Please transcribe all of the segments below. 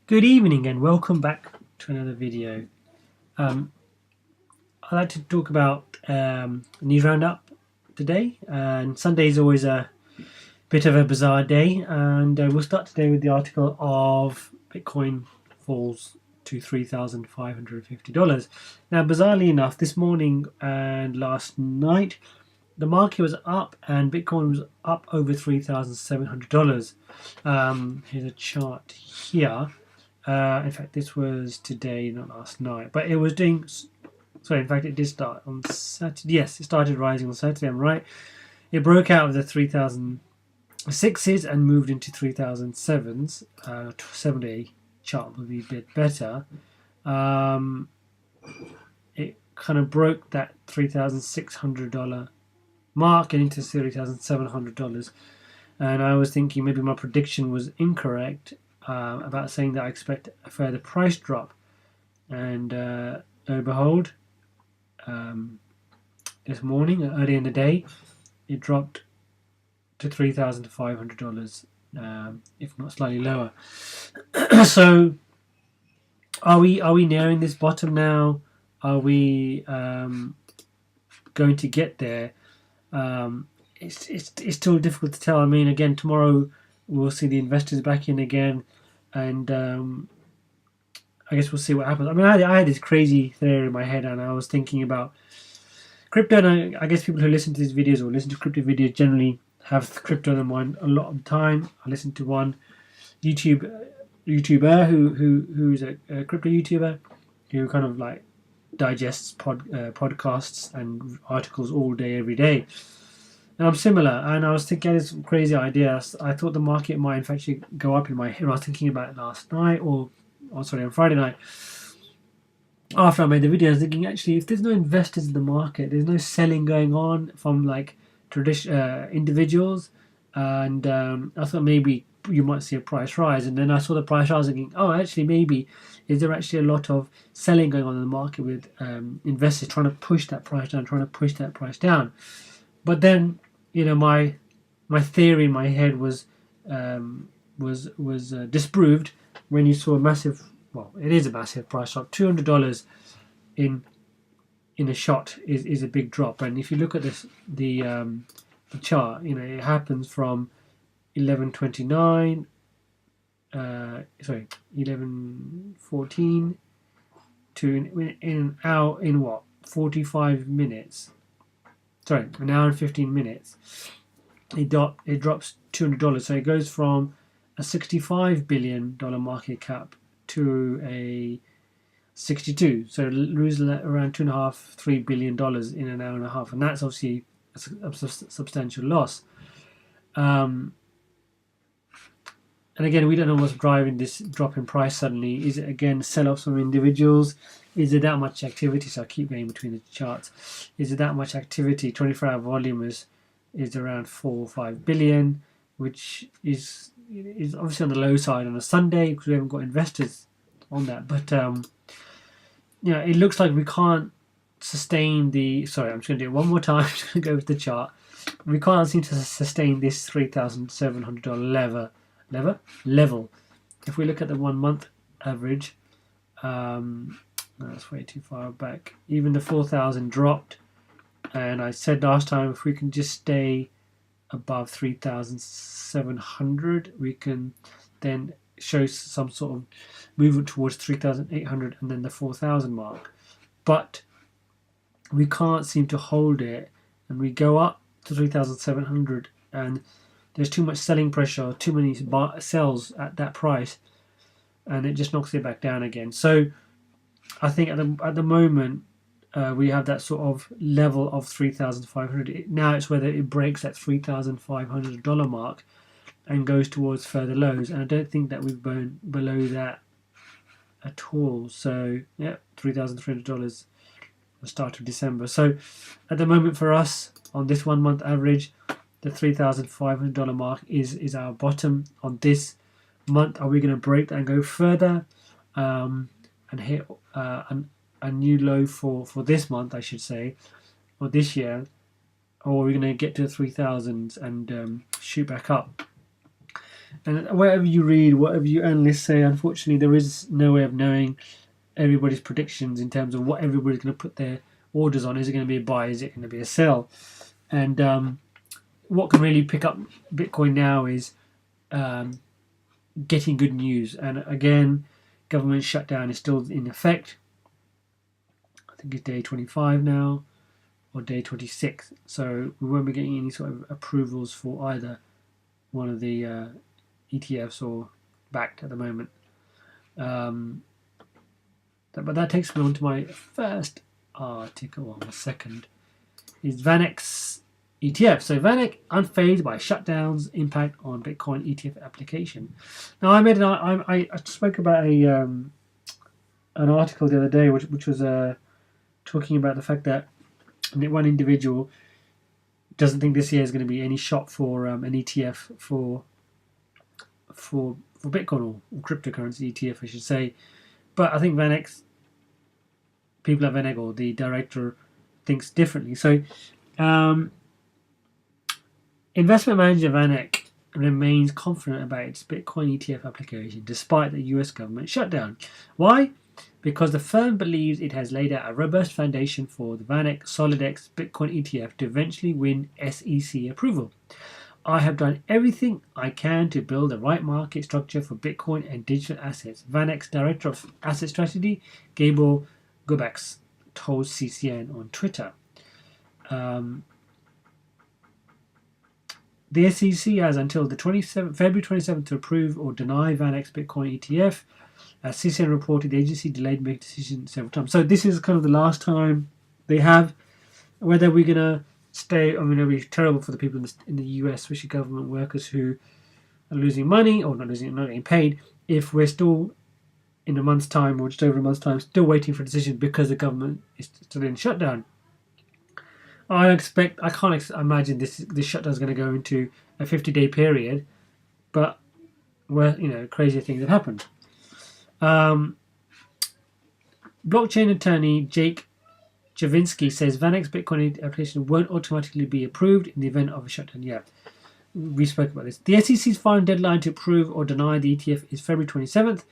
Good evening and welcome back to another video. I'd like to talk about news roundup today, and Sunday is always a bit of a bizarre day, and we'll start today with the article of Bitcoin falls to $3,550. Now, bizarrely enough, this morning and last night, the market was up and Bitcoin was up over $3,700. Here's a chart here. In fact, this was today, not last night. But it was doing. Sorry, in fact, it did start on Saturday. Yes, it started rising on Saturday. I'm right. It broke out of the 3006s and moved into 3007s. 7-day chart would be a bit better. It kind of broke that $3,600 mark and into $3,700. And I was thinking maybe my prediction was incorrect. About saying that I expect a further price drop, and lo and behold, this morning, early in the day, it dropped to $3,500, if not slightly lower. So, are we nearing this bottom now? Are we going to get there? It's still difficult to tell. I mean, again, tomorrow we'll see the investors back in again, and I guess we'll see what happens. I mean, I had this crazy theory in my head, and I was thinking about crypto. And I guess people who listen to these videos or listen to crypto videos generally have crypto in their mind a lot of the time. I listened to one YouTuber who's a crypto YouTuber who kind of like digests podcasts and articles all day, every day. And I'm similar, and I was thinking this crazy idea. I thought the market might in fact go up in my head. I was thinking about it last night, or sorry, on Friday night. After I made the video, I was thinking actually, if there's no investors in the market, there's no selling going on from like individuals, and I thought maybe you might see a price rise. And then I saw the price rise, thinking, oh, actually, maybe is there actually a lot of selling going on in the market with investors trying to push that price down, But then, my theory in my head was disproved when you saw a massive. Well, it is a massive price drop. $200 in a shot is a big drop. And if you look at the chart, it happens from 11:29. 11:14 to in an hour, in what, 45 minutes. Sorry, an hour and 15 minutes. It drops $200. So it goes from a $65 billion market cap to a 62. So it loses around $2.5–3 billion in an hour and a half, and that's obviously a substantial loss. And again, we don't know what's driving this drop in price suddenly. Is it again sell-offs from individuals? Is there that much activity? So I keep going between the charts. Is there that much activity? 24-hour volume is around 4 or 5 billion, which is obviously on the low side on a Sunday because we haven't got investors on that. But it looks like we can't sustain the. Sorry, I'm just going to do it one more time. I'm just going to go with the chart. We can't seem to sustain this $3,700 level. If we look at the 1 month average, that's way too far back. Even the 4,000 dropped, and I said last time if we can just stay above 3,700, we can then show some sort of movement towards 3,800 and then the 4,000 mark. But we can't seem to hold it, and we go up to 3,700 and there's too much selling pressure, too many sells at that price, and it just knocks it back down again. So I think at the moment we have that sort of level of 3,500. Now it's whether it breaks that $3,500 mark and goes towards further lows, and I don't think that we've been below that at all. So yeah, $3,300 the start of December. So at the moment for us on this 1 month average, the $3,500 mark is our bottom on this month. Are we going to break that and go further and hit a new low for this month, I should say, or this year, or are we going to get to the 3,000s and shoot back up? And whatever you read, whatever you analysts say, unfortunately, there is no way of knowing everybody's predictions in terms of what everybody's going to put their orders on. Is it going to be a buy? Is it going to be a sell? And what can really pick up Bitcoin now is um, getting good news. And again, government shutdown is still in effect. I think it's day 25 now, or day 26. So we won't be getting any sort of approvals for either one of the ETFs or backed at the moment. But that takes me on to my first article, or my second, is VanEck's ETF. So VanEck unfazed by shutdowns impact on Bitcoin ETF application. Now I spoke about an article the other day which was talking about the fact that one individual doesn't think this year is going to be any shot for an ETF for Bitcoin or cryptocurrency ETF, I should say. But I think people at VanEck, or the director, thinks differently. So, investment manager VanEck remains confident about its Bitcoin ETF application despite the US government shutdown. Why? Because the firm believes it has laid out a robust foundation for the VanEck SolidX Bitcoin ETF to eventually win SEC approval. I have done everything I can to build the right market structure for Bitcoin and digital assets. VanEck's Director of Asset Strategy, Gabor Gobaks, told CCN on Twitter. The SEC has until the February 27th to approve or deny VanEck's Bitcoin ETF. As CCN reported, the agency delayed making decisions several times. So this is kind of the last time they have. Whether we're going to stay, I mean, it'll be terrible for the people in the US, especially government workers who are losing money, or not getting paid, if we're still in a month's time, or just over a month's time, still waiting for a decision because the government is still in shutdown. I can't imagine this shutdown is going to go into a 50-day period, but crazier things have happened. Blockchain attorney Jake Javinsky says VanEck's Bitcoin application won't automatically be approved in the event of a shutdown. Yeah, we spoke about this. The SEC's final deadline to approve or deny the ETF is February 27th.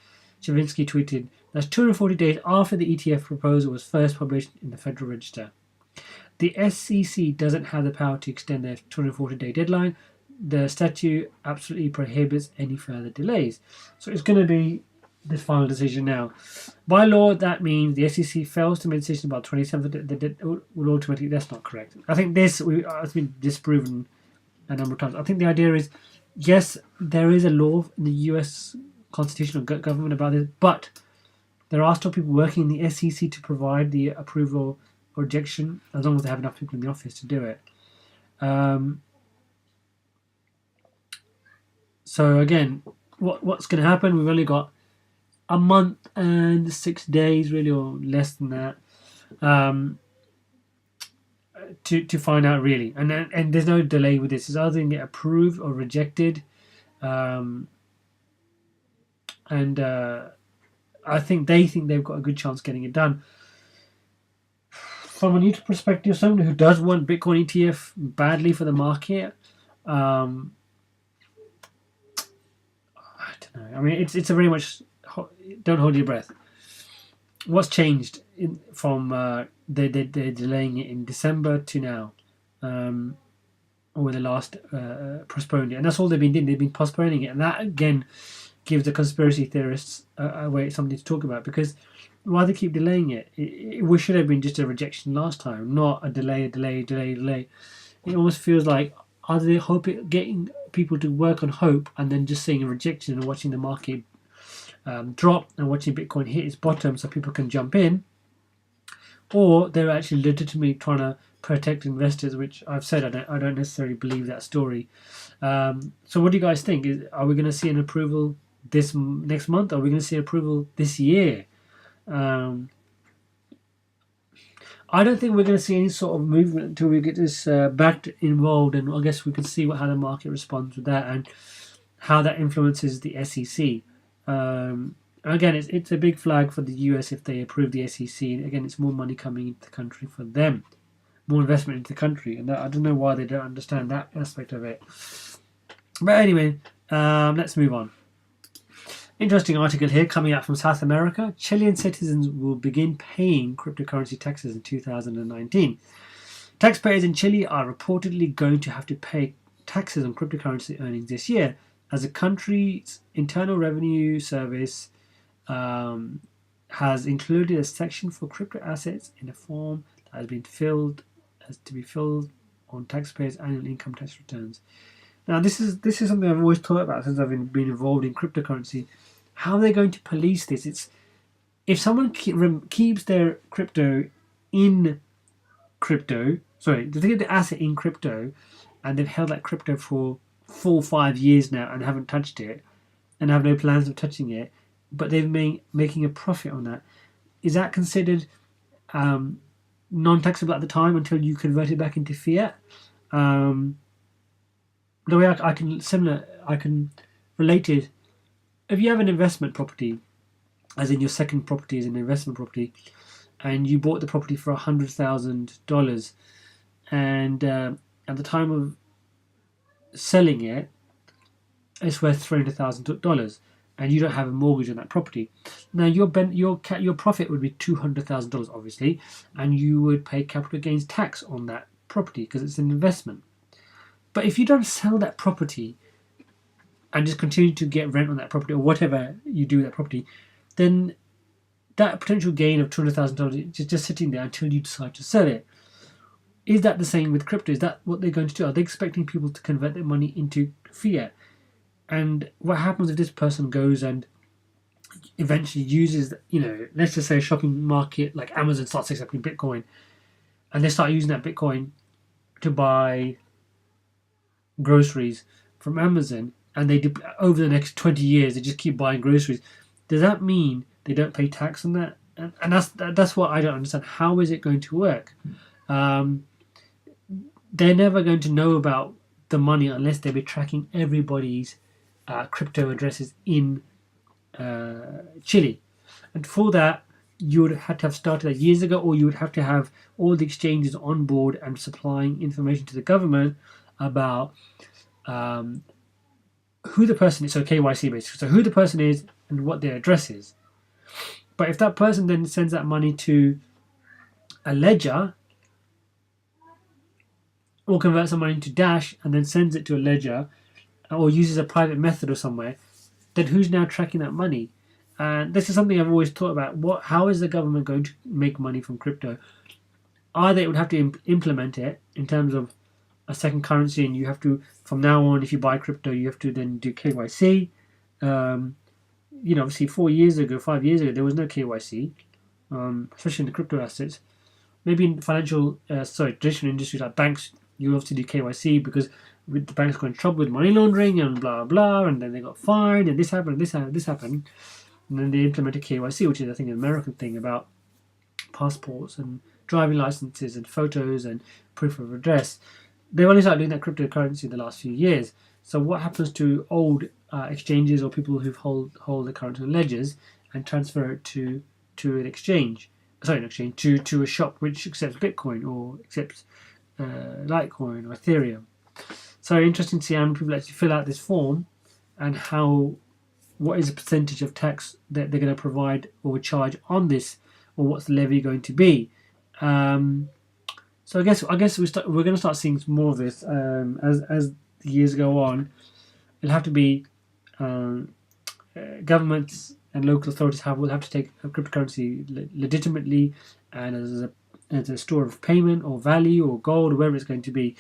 Javinsky tweeted, that's 240 days after the ETF proposal was first published in the Federal Register. The SEC doesn't have the power to extend their 240-day deadline. The statute absolutely prohibits any further delays. So it's going to be this final decision now. By law, that means the SEC fails to make a decision about 27th, will automatically. That's not correct. I think this has been disproven a number of times. I think the idea is, yes, there is a law in the US constitutional government about this, but there are still people working in the SEC to provide the approval or rejection, as long as they have enough people in the office to do it. So again, what's going to happen? We've only got a month and 6 days, really, or less than that, to find out, really. And there's no delay with this. It's either going to get approved or rejected. I think they think they've got a good chance getting it done. From a neutral perspective, someone who does want Bitcoin ETF badly for the market, I don't know. I mean, it's a very much don't hold your breath. What's changed from they're delaying it in December to now, or the last postponed it, and that's all they've been doing. They've been postponing it, and that again gives the conspiracy theorists a way, something to talk about, because why they keep delaying it? We should have been just a rejection last time, not a delay. It almost feels like, are they getting people to work on hope and then just seeing a rejection and watching the market drop and watching Bitcoin hit its bottom so people can jump in, or they're actually legitimately trying to protect investors, which I've said I don't necessarily believe that story. So what do you guys think? Are we going to see an approval this next month? Are we going to see approval this year? I don't think we're going to see any sort of movement until we get this backed involved, and I guess we can see how the market responds with that and how that influences the SEC. Again, it's a big flag for the US if they approve the SEC. Again, it's more money coming into the country for them, more investment into the country, and I don't know why they don't understand that aspect of it. But anyway, Let's move on. Interesting article here coming out from South America. Chilean citizens will begin paying cryptocurrency taxes in 2019. Taxpayers in Chile are reportedly going to have to pay taxes on cryptocurrency earnings this year, as the country's Internal Revenue Service has included a section for crypto assets in a form that has to be filled on taxpayers' annual income tax returns. Now, this is something I've always thought about since I've been involved in cryptocurrency. How are they going to police this? It's if someone keeps their crypto in crypto, sorry, they get the asset in crypto, and they've held that crypto for 4 or 5 years now and haven't touched it, and have no plans of touching it, but they've been making a profit on that. Is that considered non-taxable at the time until you convert it back into fiat? The way I can relate it. If you have an investment property, as in your second property is an investment property, and you bought the property for $100,000, and at the time of selling it, it's worth $300,000, and you don't have a mortgage on that property. Now your profit would be $200,000, obviously, and you would pay capital gains tax on that property because it's an investment. But if you don't sell that property and just continue to get rent on that property or whatever you do with that property, then that potential gain of $200,000 is just sitting there until you decide to sell it. Is that the same with crypto? Is that what they're going to do? Are they expecting people to convert their money into fiat? And what happens if this person goes and eventually uses, let's just say a shopping market like Amazon starts accepting Bitcoin, and they start using that Bitcoin to buy groceries from Amazon, and they over the next 20 years they just keep buying groceries. Does that mean they don't pay tax on that? And that's what I don't understand. How is it going to work? They're never going to know about the money unless they be tracking everybody's crypto addresses in Chile. And for that, you would have to have started that years ago, or you would have to have all the exchanges on board and supplying information to the government about who the person is. So KYC basically. So who the person is and what their address is. But if that person then sends that money to a ledger, or converts the money into Dash and then sends it to a ledger, or uses a private method or somewhere, then who's now tracking that money? And this is something I've always thought about. How is the government going to make money from crypto? Either it would have to implement it in terms of a second currency, and you have to, from now on, if you buy crypto, you have to then do KYC. Obviously 5 years ago, there was no KYC, especially in the crypto assets. Maybe in traditional industries like banks, you obviously do KYC because the banks got in trouble with money laundering and blah blah, and then they got fined, and this happened, and then they implemented KYC, which is I think an American thing about passports and driving licenses and photos and proof of address. They've only started doing that cryptocurrency in the last few years. So what happens to old exchanges or people who hold the currency on ledgers and transfer it to an exchange? To a shop which accepts Bitcoin or accepts Litecoin or Ethereum. So interesting to see how many people actually fill out this form, and what is the percentage of tax that they're going to provide or charge on this, or what's the levy going to be. So I guess we're going to start seeing more of this as the years go on. It'll have to be governments and local authorities will have to take a cryptocurrency legitimately and as a store of payment or value or gold or whatever it's going to be,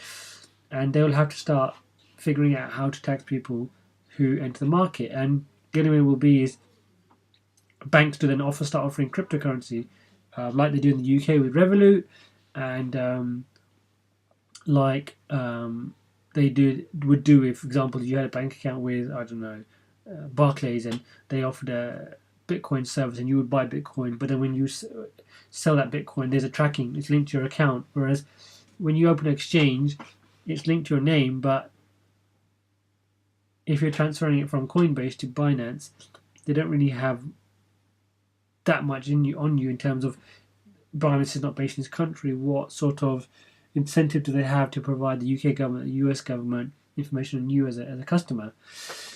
and they will have to start figuring out how to tax people who enter the market. And the only way will be is banks to then start offering cryptocurrency like they do in the UK with Revolut, and they would do if, for example, you had a bank account with Barclays, and they offered a Bitcoin service, and you would buy Bitcoin, but then when you sell that Bitcoin, there's a tracking, it's linked to your account, whereas when you open an exchange, it's linked to your name, but if you're transferring it from Coinbase to Binance, they don't really have that much on you in terms of Binance is not based in this country. What sort of incentive do they have to provide the UK government, the US government, information on you as a customer.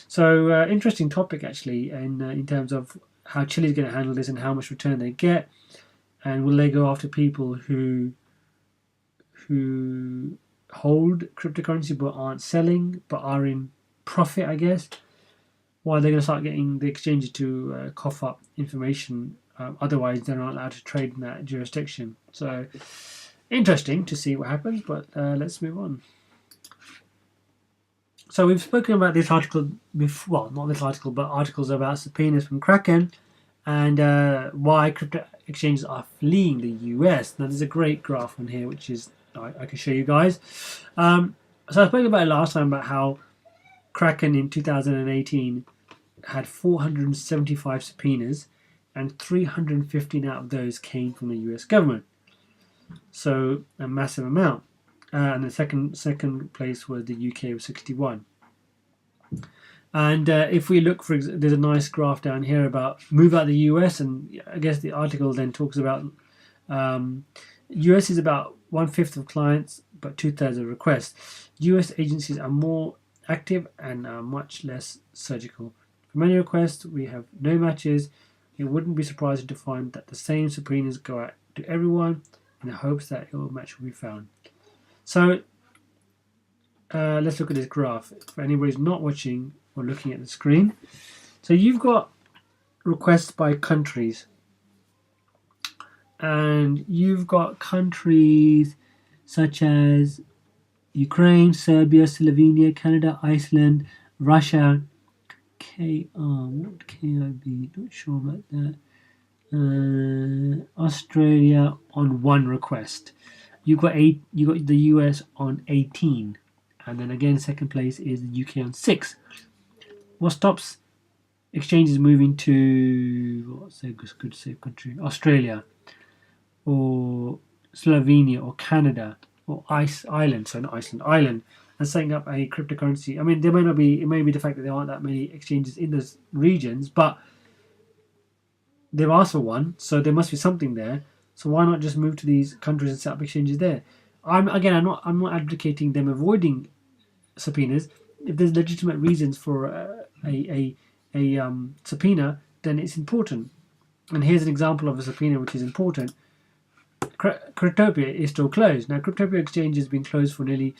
So interesting topic actually, and in terms of how Chile is going to handle this and how much return they get, and will they go after people who hold cryptocurrency but aren't selling but are in profit, I guess. Why they're going to start getting the exchanges to cough up information, otherwise they're not allowed to trade in that jurisdiction. So interesting to see what happens, but let's move on. So we've spoken about this article before, well, not this article, but articles about subpoenas from Kraken and why crypto exchanges are fleeing the US. Now there's a great graph on here, which is I can show you guys. So I spoke about it last time about how Kraken in 2018 had 475 subpoenas, and 315 out of those came from the US government. So a massive amount. And the second place was the UK with 61. And if we look for, there's a nice graph down here about move out the US, and I guess the article then talks about US is about 1/5 of clients, but 2/3 of requests. US agencies are more active and are much less surgical. For many requests, we have no matches. It wouldn't be surprising to find that the same subpoenas go out to everyone in the hopes that a match will be found. So let's look at this graph for anybody who's not watching or looking at the screen. So you've got requests by countries, and you've got countries such as Ukraine, Serbia, Slovenia, Canada, Iceland, Russia, what KIB, not sure about that, Australia on one request. You got the US on 18, and then again second place is the UK on 6. What stops exchanges moving to what's a good safe country? Australia or Slovenia or Canada or Ireland, and setting up a cryptocurrency. I mean, there may not be. It may be the fact that there aren't that many exchanges in those regions, but they've asked for one, so there must be something there. So why not just move to these countries and set up exchanges there? I'm not advocating them avoiding subpoenas. If there's legitimate reasons for a subpoena, then it's important. And here's an example of a subpoena which is important. Cryptopia is still closed. Now, Cryptopia exchange has been closed for nearly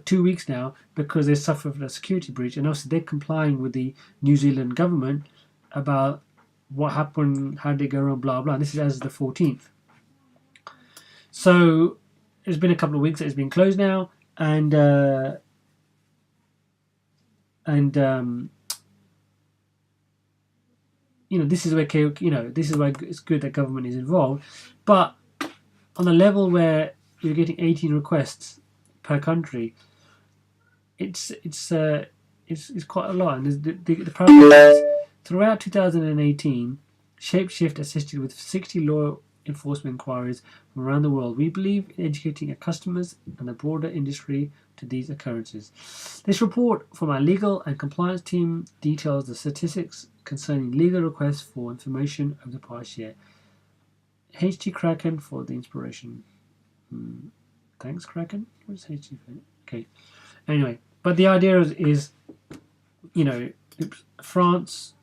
2 weeks now because they suffered a security breach, and also they're complying with the New Zealand government about what happened, how did it go wrong, blah blah. And this is as of the 14th. So it's been a couple of weeks that it's been closed now, and this is where this is why it's good that government is involved, but on a level where you're getting 18 requests per country, it's quite a lot. And the problem is, throughout 2018, Shapeshift assisted with 60 law enforcement inquiries from around the world. We believe in educating our customers and the broader industry to these occurrences. This report from our legal and compliance team details the statistics concerning legal requests for information over the past year. HT Kraken for the inspiration. Thanks, Kraken. What's HT? Okay. Anyway, but the idea is France,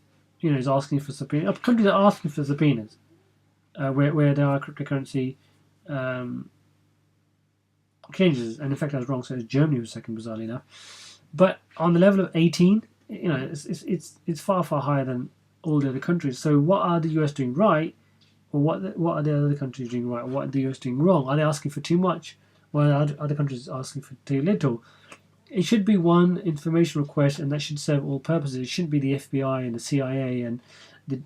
is asking for subpoenas. Countries are asking for subpoenas where there are cryptocurrency exchanges. And in fact, I was wrong. So Germany was second, bizarrely enough. But on the level of 18, it's far higher than all the other countries. So what are the US doing right? Or what are the other countries doing right? Or what are the US doing wrong? Are they asking for too much? Or are other countries asking for too little? It should be one information request, and that should serve all purposes. It shouldn't be the FBI and the CIA and the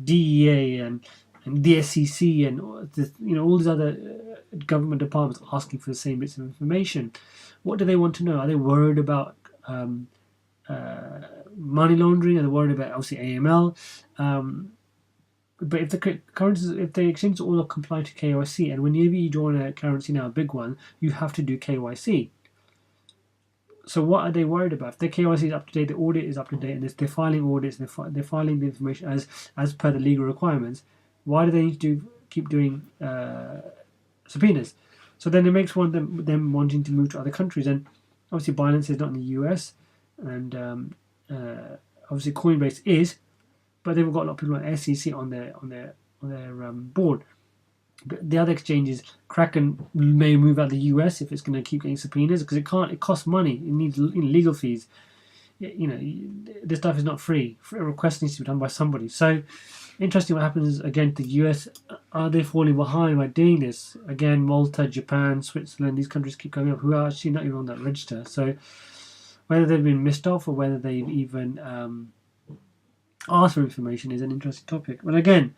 DEA and the SEC and all these other government departments asking for the same bits of information. What do they want to know? Are they worried about money laundering? Are they worried about obviously AML? But if the exchanges all are compliant to KYC, and whenever you join a currency now, a big one, you have to do KYC. So what are they worried about? If their KYC is up to date, the audit is up to date, and they're filing audits, and they're filing the information as per the legal requirements, why do they need to keep doing subpoenas? So then it makes them wanting to move to other countries. And Obviously, Binance is not in the US, and obviously Coinbase is, but they've got a lot of people like SEC on their board. But the other exchanges, Kraken may move out of the US if it's going to keep getting subpoenas, because it costs money. It needs legal fees. This stuff is not free. A request needs to be done by somebody. So interesting what happens again to the US. Are they falling behind by doing this? Again, Malta, Japan, Switzerland, these countries keep coming up who are actually not even on that register. So whether they've been missed off or whether they've even asked for information is an interesting topic. But again,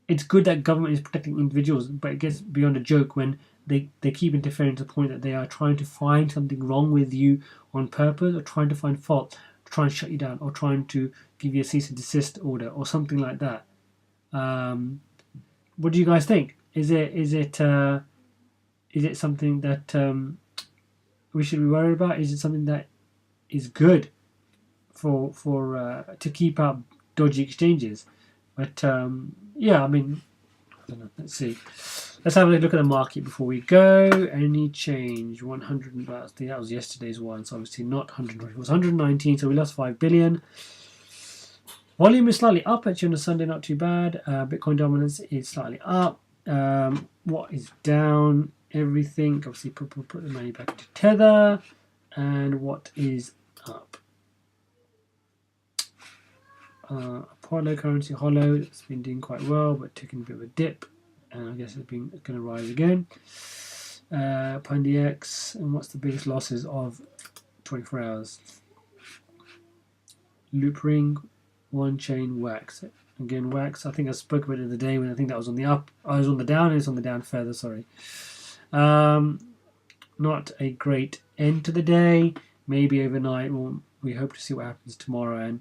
it's good that government is protecting individuals, but it gets beyond a joke when they keep interfering to the point that they are trying to find something wrong with you on purpose, or trying to find fault, to try and shut you down, or trying to give you a cease and desist order, or something like that. What do you guys think? Is it something that we should be worried about? Is it something that is good for to keep out dodgy exchanges? But yeah, I mean, I don't know. Let's see. Let's have a look at the market before we go. Any change? 100. That was yesterday's one, so obviously not 120. It was 119, so we lost 5 billion. Volume is slightly up actually on a Sunday, not too bad. Bitcoin dominance is slightly up. What is down? Everything. Obviously, put the money back to Tether. And what is up? Apollo currency hollow, it's been doing quite well, but taking a bit of a dip, and I guess it's going to rise again. PandyX, and what's the biggest losses of 24 hours? Loop ring, one chain, wax. Again, wax. I think I spoke about it the other day when I think that was on the up. I was on the down, and it's on the down further. Sorry. Not a great end to the day. Maybe overnight. Well, we hope to see what happens tomorrow. And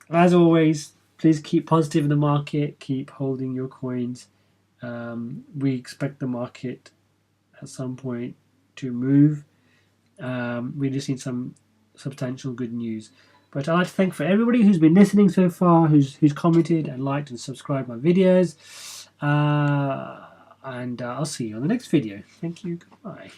as always, please keep positive in the market. Keep holding your coins. We expect the market at some point to move. We just need some substantial good news. But I'd like to thank for everybody who's been listening so far, who's commented and liked and subscribed my videos. And I'll see you on the next video. Thank you. Goodbye.